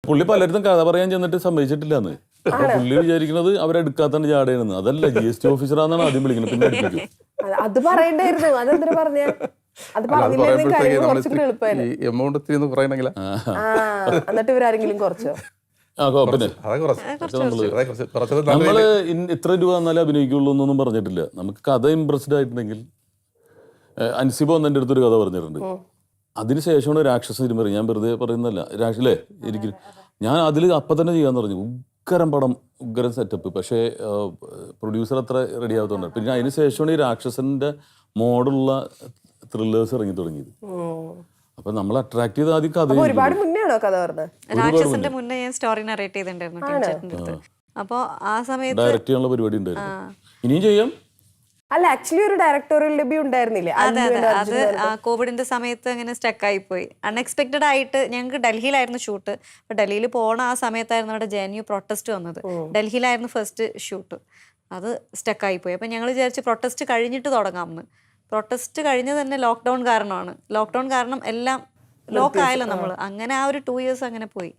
പുള്ളി പലയിടത്തും കഥ പറയാൻ ചെന്നിട്ട് സമ്മതിച്ചിട്ടില്ലാന്ന്. പുള്ളി വിചാരിക്കുന്നത് അവരെടുക്കാത്തതാണ് ജാടയാണെന്ന്. അതല്ല, GST ഓഫീസറാന്നാണ് ആദ്യം വിളിക്കുന്നത്, പിന്നെ അടുപ്പിക്കും. അത് പറയണ്ടായിരുന്നു. അതെന്തിനാ പറഞ്ഞ? അത് പറഞ്ഞില്ലായിരുന്നു കാര്യം കുറച്ചുകൂടി എളുപ്പമായിരുന്നു. എന്നിട്ട് ഇവരാരെങ്കിലും കുറച്ചോ? നമ്മള് ഇത്ര രൂപ എന്നാലേ അഭിനയിക്കുള്ളൂ എന്നൊന്നും പറഞ്ഞിട്ടില്ല. നമുക്ക് കഥ ഇംപ്രസ്ഡ് ആയിട്ടുണ്ടെങ്കിൽ, അൻസിബ ഒന്ന് എൻ്റെ അടുത്തൊരു കഥ പറഞ്ഞിട്ടുണ്ട്. അതിനുശേഷമാണ് രാക്ഷസ സിനിമ. ഞാൻ വെറുതെ പറയുന്നതല്ല, രാക്ഷല്ലേ എനിക്ക് ഞാൻ അതിൽ അപ്പം തന്നെ ചെയ്യാന്ന് പറഞ്ഞു. ഉഗ്രം പടം, ഉഗ്രം സെറ്റപ്പ്. പക്ഷേ പ്രൊഡ്യൂസർ അത്ര റെഡി ആവാത്തതുകൊണ്ട് പിന്നെ അതിന് ശേഷമാണ് ഈ രാക്ഷസന്റെ മോഡുള്ള ത്രില്ലേഴ്സ് ഇറങ്ങി തുടങ്ങിയത്. അപ്പൊ നമ്മൾ അട്രാക്ട് ചെയ്ത ആദ്യം കഥ. ഒരുപാട് മുന്നെയാണോ കഥ പറഞ്ഞത്? രാക്ഷസന്റെ മുന്നേ ഞാൻ സ്റ്റോറി നറേറ്റ് ചെയ്തിട്ടുണ്ടായിരുന്നു. അപ്പൊ ആ സമയത്ത് ഡയറക്റ്റ് ചെയ്യാനുള്ള പരിപാടി ഉണ്ടായിരുന്നു. ഇനിയും ചെയ്യാം. അല്ല, ആക്ച്വലി ഒരു ഡയറക്ടോറിയൽ ഡെബ്യൂ ഉണ്ടായിരുന്നില്ലേ? അത് കോവിഡിന്റെ സമയത്ത് അങ്ങനെ സ്റ്റക്കായി പോയി. അൺഎക്സ്പെക്റ്റഡ് ആയിട്ട് ഞങ്ങൾക്ക് ഡൽഹിയിലായിരുന്നു ഷൂട്ട്. അപ്പൊ ഡൽഹിയിൽ പോണ ആ സമയത്തായിരുന്നു അവിടെ JNU പ്രൊട്ടസ്റ്റ് വന്നത്. ഡൽഹിയിലായിരുന്നു ഫസ്റ്റ് ഷൂട്ട്. അത് സ്റ്റക്കായി പോയി. അപ്പം ഞങ്ങൾ വിചാരിച്ച് പ്രൊട്ടസ്റ്റ് കഴിഞ്ഞിട്ട് തുടങ്ങാമെന്ന്. പ്രൊട്ടസ്റ്റ് കഴിഞ്ഞ് തന്നെ ലോക്ക്ഡൗൺ കാരണമാണ്. ലോക്ക്ഡൗൺ കാരണം എല്ലാം ലോക്കായല്ലോ നമ്മൾ. അങ്ങനെ ആ ഒരു 2 years അങ്ങനെ പോയി.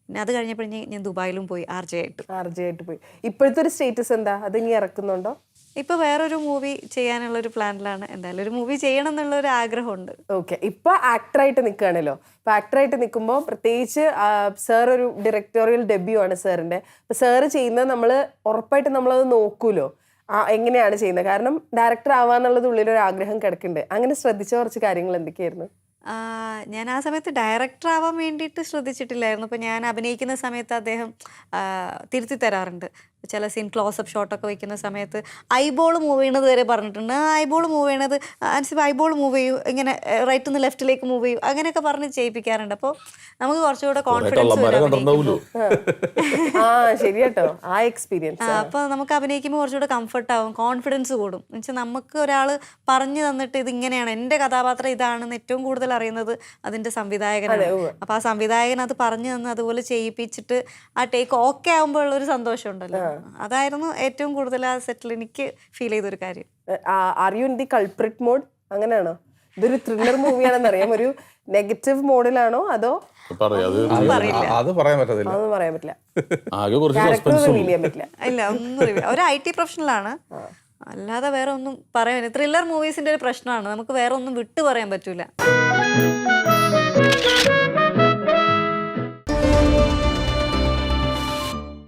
പിന്നെ അത് കഴിഞ്ഞപ്പോഴേ ഞാൻ ദുബായിലും പോയി RJ ആയിട്ട് പോയി. ഇപ്പോഴത്തെ ഒരു സ്റ്റേറ്റസ് എന്താ? അത് ഇനി ഇറക്കുന്നുണ്ടോ? ഇപ്പൊ വേറൊരു മൂവി ചെയ്യാനുള്ള ഒരു പ്ലാനിലാണ്. എന്തായാലും ഒരു മൂവി ചെയ്യണം എന്നുള്ള ഒരു ആഗ്രഹമുണ്ട്. ഓക്കെ, ഇപ്പൊ ആക്ടറായിട്ട് നിൽക്കുകയാണല്ലോ. ഇപ്പൊ ആക്ടറായിട്ട് നിൽക്കുമ്പോൾ പ്രത്യേകിച്ച് സാർ ഒരു ഡയറക്ടോറിയൽ ഡെബ്യൂ ആണ് സാറിന്റെ. അപ്പൊ സാറ് ചെയ്യുന്നത് നമ്മൾ ഉറപ്പായിട്ട് നമ്മളത് നോക്കൂലോ, എങ്ങനെയാണ് ചെയ്യുന്നത്. കാരണം ഡയറക്ടർ ആവാന്നുള്ളത് ഉള്ളിലൊരു ആഗ്രഹം കിടക്കുന്നുണ്ട്. അങ്ങനെ ശ്രദ്ധിച്ച കുറച്ച് കാര്യങ്ങൾ എന്തൊക്കെയായിരുന്നു? ഞാൻ ആ സമയത്ത് ഡയറക്ടർ ആവാൻ വേണ്ടിയിട്ട് ശ്രദ്ധിച്ചിട്ടില്ലായിരുന്നു. ഇപ്പം ഞാൻ അഭിനയിക്കുന്ന സമയത്ത് അദ്ദേഹം തിരുത്തി തരാറുണ്ട്. ചില സീൻ ക്ലോസപ്പ് ഷോട്ടൊക്കെ വയ്ക്കുന്ന സമയത്ത് ഐബോൾ മൂവ് ചെയ്യണത് വരെ പറഞ്ഞിട്ടുണ്ട്. ഐബോൾ മൂവ് ചെയ്യണത് അൻസിബ് ഐബോൾ മൂവ് ചെയ്യൂ, ഇങ്ങനെ റൈറ്റ് നിന്ന് ലെഫ്റ്റിലേക്ക് മൂവ് ചെയ്യൂ, അങ്ങനെയൊക്കെ പറഞ്ഞ് ചെയ്യിപ്പിക്കാറുണ്ട്. അപ്പോൾ നമുക്ക് കുറച്ചുകൂടെ കോൺഫിഡൻസ് ശരിയാട്ടോ, ആ എക്സ്പീരിയൻസ്. അപ്പോൾ നമുക്ക് അഭിനയിക്കുമ്പോൾ കുറച്ചുകൂടെ കംഫർട്ട് ആവും, കോൺഫിഡൻസ് കൂടും. എന്നുവെച്ചാൽ നമുക്ക് ഒരാൾ പറഞ്ഞു തന്നിട്ട് ഇത് ഇങ്ങനെയാണ്, എൻ്റെ കഥാപാത്രം ഇതാണെന്ന് ഏറ്റവും കൂടുതൽ അറിയുന്നത് അതിൻ്റെ സംവിധായകനാണ്. അപ്പോൾ ആ സംവിധായകൻ അത് പറഞ്ഞു തന്ന് അതുപോലെ ചെയ്യിപ്പിച്ചിട്ട് ആ ടേക്ക് ഓക്കെ ആകുമ്പോൾ ഉള്ളൊരു സന്തോഷം ഉണ്ടല്ലോ, അതായിരുന്നു ഏറ്റവും കൂടുതൽ ആ സെറ്റിൽ എനിക്ക് ഫീൽ ചെയ്തൊരു കാര്യം. Are you in the culprit mode? അങ്ങനെയാണോ? ഇതൊരു ത്രില്ലർ മൂവിയാണെന്ന് അറിയാം. ഒരു നെഗറ്റീവ് മോഡിലാണോ അതോ? അത് പറയാൻ പറ്റത്തില്ല. അതൊന്നും പറയാൻ പറ്റില്ല. ഇല്ല, ഒന്നും ഒരു IT പ്രൊഫഷണലാണ്, അല്ലാതെ വേറെ ഒന്നും പറയാൻ. ത്രില്ലർ മൂവീസിന്റെ ഒരു പ്രശ്നമാണ്, നമുക്ക് വേറെ ഒന്നും വിട്ടു പറയാൻ പറ്റൂല.